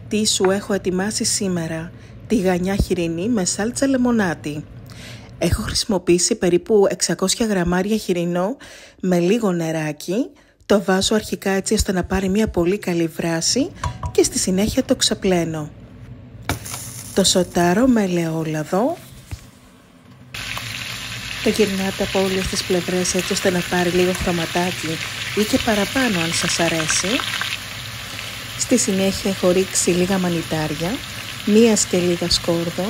Τι σου έχω ετοιμάσει σήμερα? Τηγανιά χοιρινή με σάλτσα λεμονάτι. Έχω χρησιμοποιήσει περίπου 600 γραμμάρια χοιρινό με λίγο νεράκι. Το βάζω αρχικά έτσι ώστε να πάρει μια πολύ καλή βράση και στη συνέχεια το ξαπλένω. Το σοτάρω με ελαιόλαδο. Το γυρνάτε από όλες τις πλευρές έτσι ώστε να πάρει λίγο χρωματάκι ή και παραπάνω αν σας αρέσει. Στη συνέχεια έχω ρίξει λίγα μανιτάρια, μία σκελίδα σκόρδο.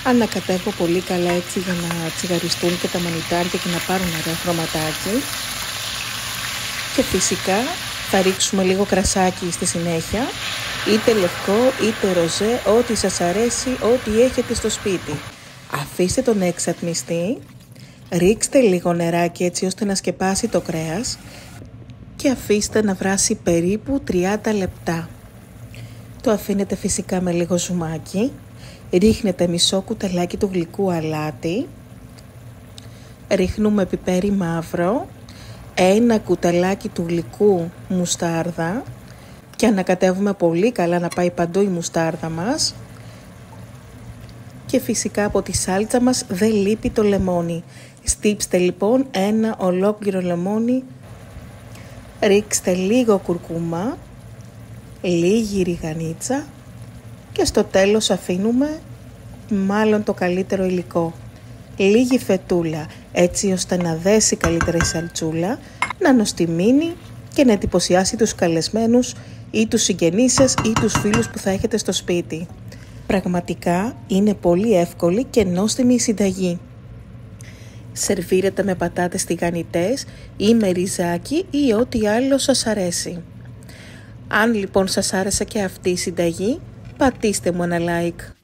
Ανακατεύω πολύ καλά έτσι για να τσιγαριστούν και τα μανιτάρια και να πάρουν ωραίο χρωματάκι. Και φυσικά θα ρίξουμε λίγο κρασάκι στη συνέχεια, είτε λευκό είτε ροζέ, ό,τι σας αρέσει, ό,τι έχετε στο σπίτι. Αφήστε τον να εξατμιστεί, ρίξτε λίγο νεράκι έτσι ώστε να σκεπάσει το κρέας και αφήστε να βράσει περίπου 30 λεπτά. Το αφήνετε φυσικά με λίγο ζουμάκι, ρίχνετε μισό κουταλάκι του γλυκού αλάτι, ρίχνουμε πιπέρι μαύρο, ένα κουταλάκι του γλυκού μουστάρδα και ανακατεύουμε πολύ καλά να πάει παντού η μουστάρδα μας. Και φυσικά από τη σάλτσα μας δεν λείπει το λεμόνι. Στύψτε λοιπόν ένα ολόκληρο λεμόνι, ρίξτε λίγο κουρκούμα, λίγη ριγανίτσα και στο τέλος αφήνουμε μάλλον το καλύτερο υλικό. Λίγη φετούλα έτσι ώστε να δέσει καλύτερα η σαλτσούλα, να νοστιμίνει και να εντυπωσιάσει τους καλεσμένους ή τους συγγενείς σας ή τους φίλους που θα έχετε στο σπίτι. Πραγματικά είναι πολύ εύκολη και νόστιμη η συνταγή. Σερβίρετε με πατάτες τηγανιτές ή με ριζάκι ή ό,τι άλλο σας αρέσει. Αν λοιπόν σας άρεσε και αυτή η συνταγή, πατήστε μου ένα like.